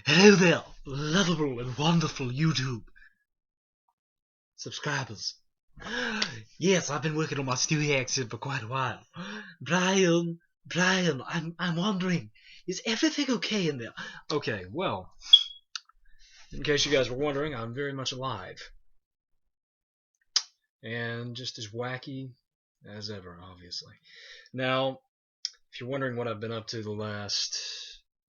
Hello there, lovable and wonderful YouTube subscribers. Yes, I've been working on my Stewie accent for quite a while. Brian, I'm wondering, is everything okay in there? Okay, well, in case you guys were wondering, I'm very much alive. And just as wacky as ever, obviously. Now, if you're wondering what I've been up to the last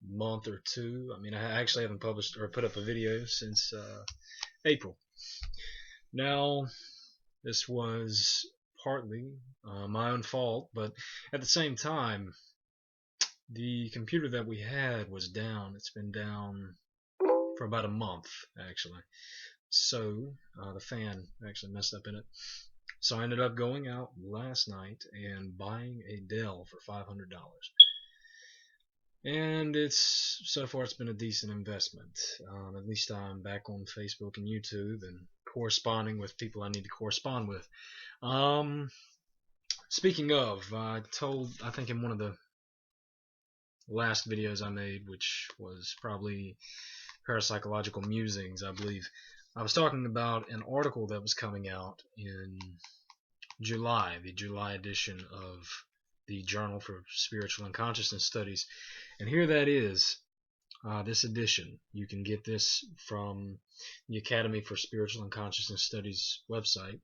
month or two, I mean, I actually haven't published or put up a video since April. Now, this was partly my own fault, but at the same time, the computer that we had was down. It's been down for about a month, actually. So, the fan actually messed up in it. So I ended up going out last night and buying a Dell for $500. And so far it's been a decent investment. At least I'm back on Facebook and YouTube and corresponding with people I need to correspond with. Speaking of, I think in one of the last videos I made, which was probably Parapsychological Musings, I believe, I was talking about an article that was coming out in July, the July edition of the Journal for Spiritual and Consciousness Studies. And here that is, this edition. You can get this from the Academy for Spiritual and Consciousness Studies website.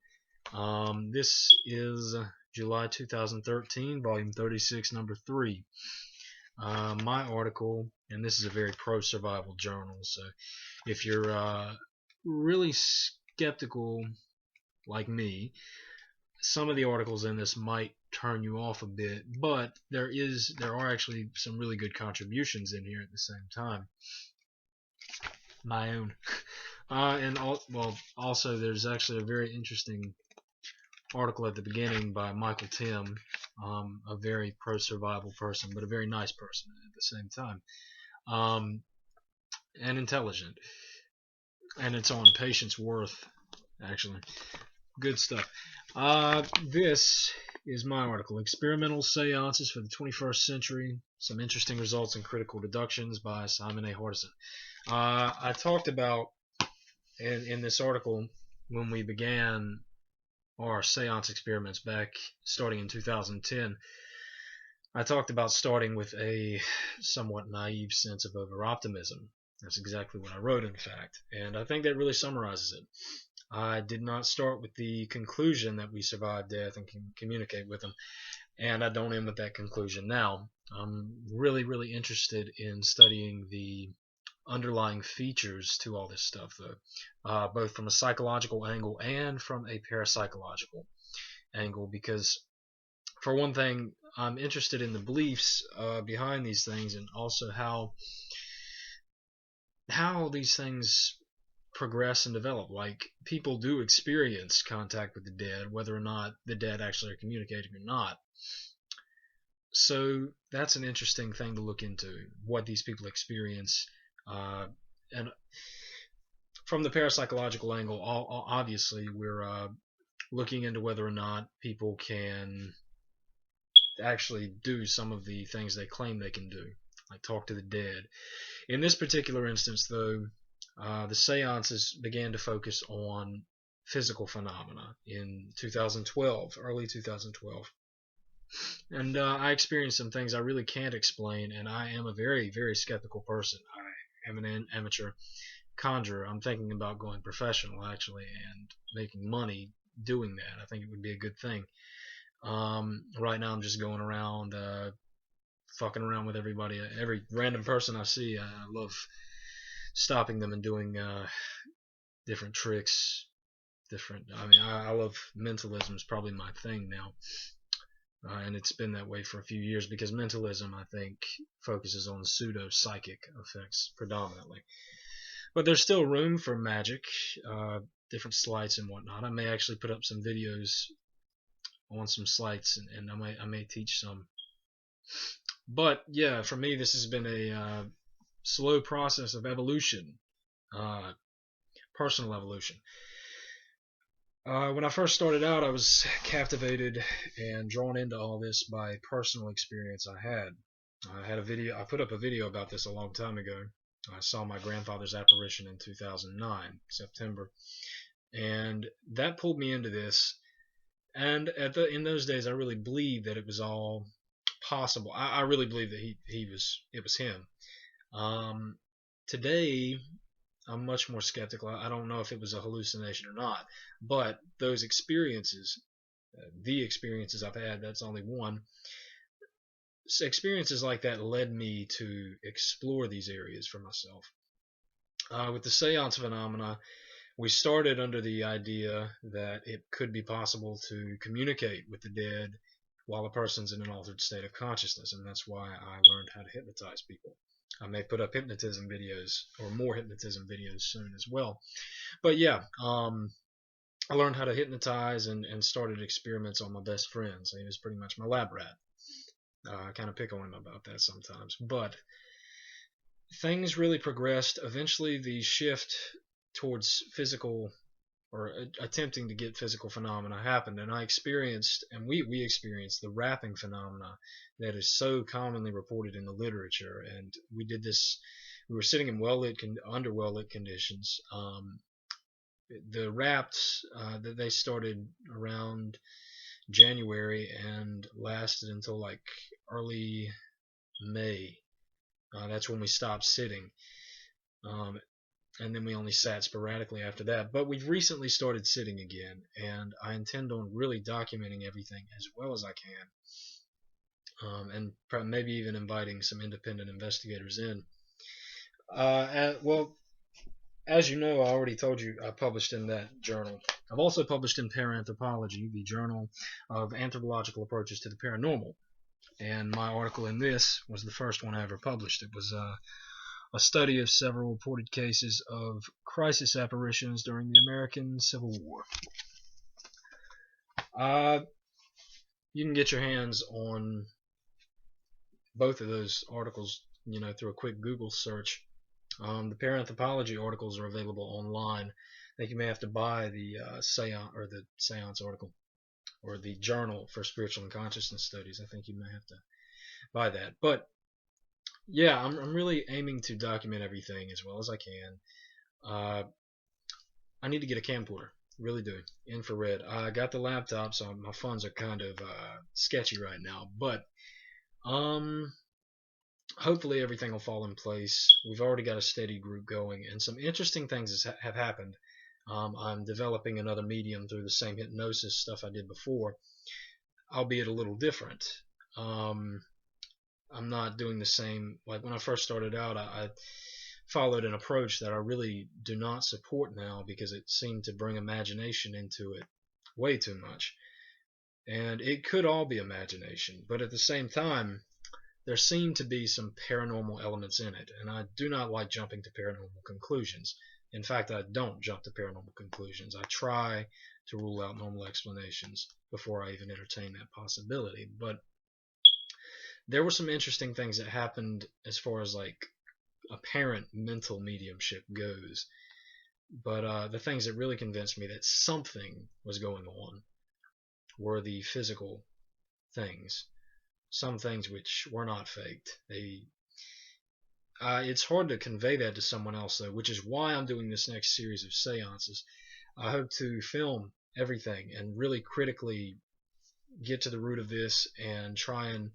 This is July 2013, volume 36, number 3. My article, and this is a very pro-survival journal, so if you're really skeptical like me, some of the articles in this might turn you off a bit, but there are actually some really good contributions in here at the same time. My own. Also there's actually a very interesting article at the beginning by Michael Tim, a very pro-survival person, but a very nice person at the same time, and intelligent. And it's on Patience Worth, actually. Good stuff. This is my article, Experimental Seances for the 21st Century, Some Interesting Results in Critical Deductions by Simon A. Hardison. I talked about, in this article, when we began our seance experiments back starting in 2010, I talked about starting with a somewhat naive sense of over-optimism. That's exactly what I wrote, in fact, and I think that really summarizes it. I did not start with the conclusion that we survive death and can communicate with them, and I don't end with that conclusion now. I'm really, really interested in studying the underlying features to all this stuff, though, both from a psychological angle and from a parapsychological angle, because, for one thing, I'm interested in the beliefs behind these things, and also how these things progress and develop. Like, people do experience contact with the dead, whether or not the dead actually are communicating or not. So that's an interesting thing to look into, what these people experience. And from the parapsychological angle, obviously we're looking into whether or not people can actually do some of the things they claim they can do, like talk to the dead. In this particular instance, though, the seances began to focus on physical phenomena in 2012, early 2012. And I experienced some things I really can't explain, and I am a very, very skeptical person. I am an amateur conjurer. I'm thinking about going professional, actually, and making money doing that. I think it would be a good thing. Right now I'm just going around fucking around with everybody. Every random person I see, I love stopping them and doing different tricks. I love mentalism is probably my thing now. And it's been that way for a few years, because mentalism, I think, focuses on pseudo-psychic effects predominantly. But there's still room for magic, different sleights and whatnot. I may actually put up some videos on some sleights, and I may teach some. But yeah, for me, this has been a slow process of evolution, personal evolution. When I first started out, I was captivated and drawn into all this by personal experience I had. I put up a video about this a long time ago, I saw my grandfather's apparition in 2009, September, and that pulled me into this. And in those days, I really believed that it was all possible. I really believed that it was him. Um, Today, I'm much more skeptical. I don't know if it was a hallucination or not, but those experiences, the experiences I've had, that's only one. Experiences like that led me to explore these areas for myself. With the seance phenomena, we started under the idea that it could be possible to communicate with the dead while a person's in an altered state of consciousness, and that's why I learned how to hypnotize people. I may put up hypnotism videos or more hypnotism videos soon as well. But yeah, I learned how to hypnotize and started experiments on my best friend. So he was pretty much my lab rat. I kind of pick on him about that sometimes. But things really progressed. Eventually, the shift towards physical or attempting to get physical phenomena happened, and I experienced, and we experienced the wrapping phenomena that is so commonly reported in the literature. And we did this. We were sitting in under well lit conditions. The wraps that they started around January and lasted until like early May. That's when we stopped sitting. And then we only sat sporadically after that. But we've recently started sitting again, and I intend on really documenting everything as well as I can, and maybe even inviting some independent investigators in. Well, as you know, I already told you I published in that journal. I've also published in Paranthropology, the Journal of Anthropological Approaches to the Paranormal, and my article in this was the first one I ever published. It was a study of several reported cases of crisis apparitions during the American Civil War. You can get your hands on both of those articles, through a quick Google search. The Paranthropology articles are available online. I think you may have to buy the seance article, or the Journal for Spiritual and Consciousness Studies. I think you may have to buy that. But yeah, I'm really aiming to document everything as well as I can. I need to get a camcorder, really do, infrared. I got the laptop, so my funds are kind of sketchy right now, but hopefully everything will fall in place. We've already got a steady group going, and some interesting things have happened. I'm developing another medium through the same hypnosis stuff I did before, albeit a little different. I'm not doing the same. Like when I first started out, I followed an approach that I really do not support now, because it seemed to bring imagination into it way too much. And it could all be imagination, but at the same time, there seem to be some paranormal elements in it, and I do not like jumping to paranormal conclusions. In fact, I don't jump to paranormal conclusions. I try to rule out normal explanations before I even entertain that possibility. But there were some interesting things that happened as far as like apparent mental mediumship goes. But the things that really convinced me that something was going on were the physical things. Some things which were not faked. It's hard to convey that to someone else, though, which is why I'm doing this next series of seances. I hope to film everything and really critically get to the root of this and try and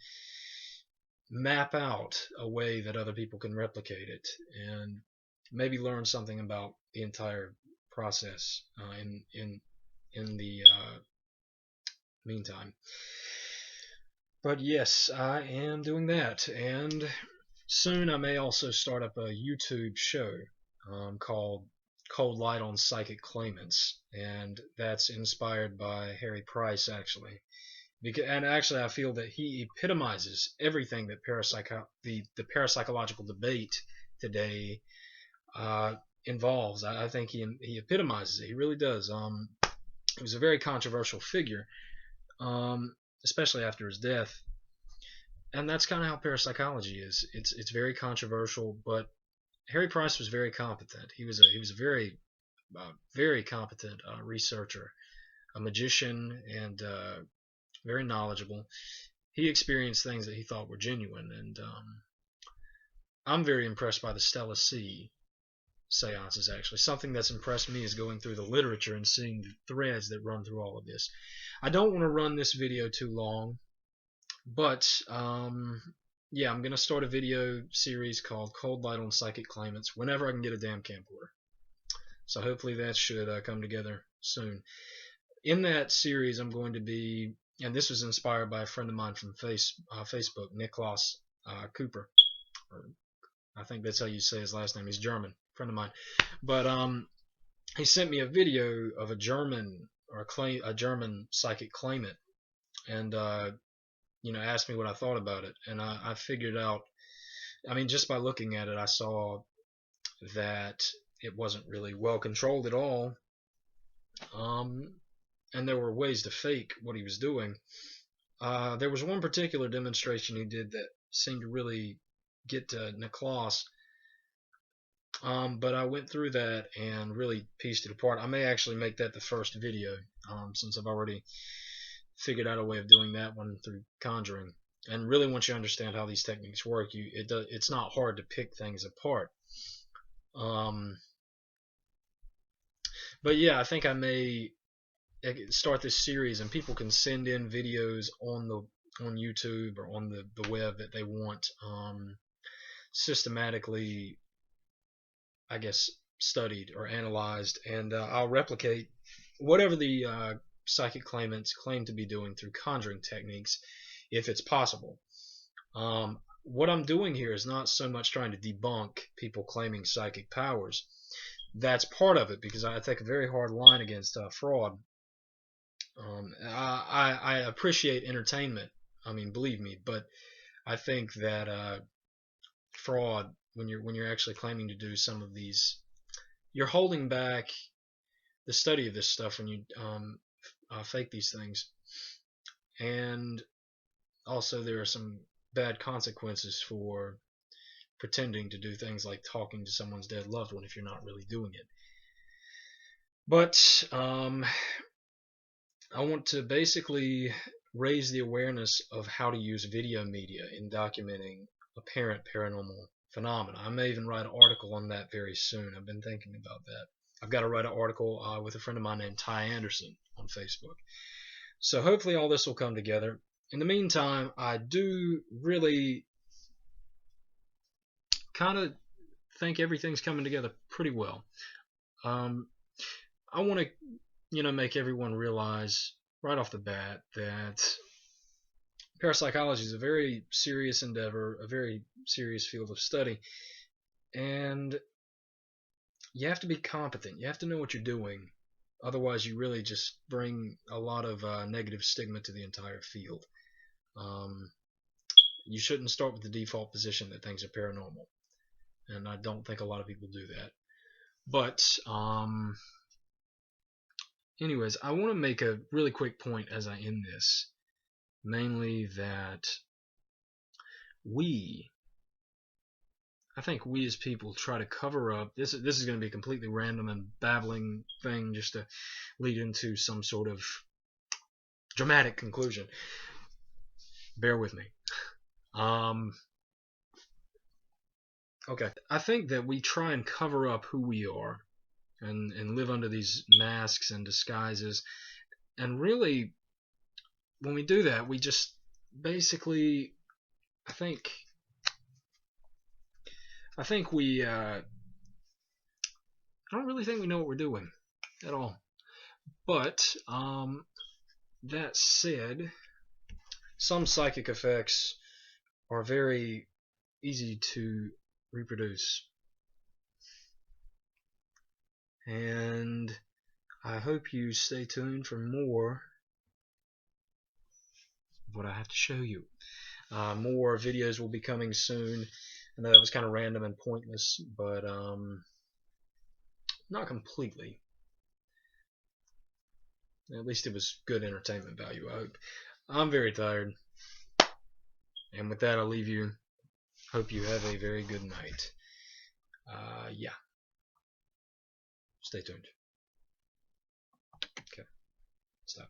map out a way that other people can replicate it, and maybe learn something about the entire process in the meantime. But yes, I am doing that, and soon I may also start up a YouTube show called Cold Light on Psychic Claimants, and that's inspired by Harry Price, actually. And actually, I feel that he epitomizes everything that the parapsychological debate today involves. I think he epitomizes it. He really does. He was a very controversial figure, especially after his death. And that's kind of how parapsychology is. It's very controversial, but Harry Price was very competent. He was a very competent researcher, a magician, and very knowledgeable. He experienced things that he thought were genuine, and I'm very impressed by the Stella C seances, actually. Something that's impressed me is going through the literature and seeing the threads that run through all of this. I don't want to run this video too long, but yeah, I'm going to start a video series called Cold Light on Psychic Claimants whenever I can get a damn camcorder. So hopefully that should come together soon. In that series, I'm going to be, and this was inspired by a friend of mine from Facebook, Niklas Cooper. Or I think that's how you say his last name. He's German, friend of mine. But he sent me a video of a German psychic claimant, and asked me what I thought about it. And I figured out, I mean, just by looking at it, I saw that it wasn't really well controlled at all. And there were ways to fake what he was doing. There was one particular demonstration he did that seemed to really get to Niklas. But I went through that and really pieced it apart. I may actually make that the first video, since I've already figured out a way of doing that one through conjuring. And really, once you understand how these techniques work, it's not hard to pick things apart. But yeah, I think I may start this series, and people can send in videos on YouTube or on the web that they want systematically, I guess, studied or analyzed, and I'll replicate whatever the psychic claimants claim to be doing through conjuring techniques, if it's possible. What I'm doing here is not so much trying to debunk people claiming psychic powers. That's part of it, because I take a very hard line against fraud. I appreciate entertainment, I mean, believe me, but I think that fraud, when you're actually claiming to do some of these, you're holding back the study of this stuff when you fake these things. And also, there are some bad consequences for pretending to do things like talking to someone's dead loved one if you're not really doing it. But I want to basically raise the awareness of how to use video media in documenting apparent paranormal phenomena. I may even write an article on that very soon. I've been thinking about that. I've got to write an article with a friend of mine named Ty Anderson on Facebook. So hopefully all this will come together. In the meantime, I do really kind of think everything's coming together pretty well. I want to, make everyone realize right off the bat that parapsychology is a very serious endeavor, a very serious field of study, and you have to be competent. You have to know what you're doing. Otherwise, you really just bring a lot of negative stigma to the entire field. You shouldn't start with the default position that things are paranormal, and I don't think a lot of people do that. But anyways, I want to make a really quick point as I end this, mainly that I think we as people try to cover up. This is going to be a completely random and babbling thing just to lead into some sort of dramatic conclusion. Bear with me. Okay. I think that we try and cover up who we are and live under these masks and disguises. And really, when we do that, we just basically, I think we, I don't really think we know what we're doing at all. But, that said, some psychic effects are very easy to reproduce. And I hope you stay tuned for more of what I have to show you. More videos will be coming soon. I know that was kind of random and pointless, but not completely. At least it was good entertainment value, I hope. I'm very tired. And with that, I'll leave you. Hope you have a very good night. Yeah. Stay tuned. Okay. Stop.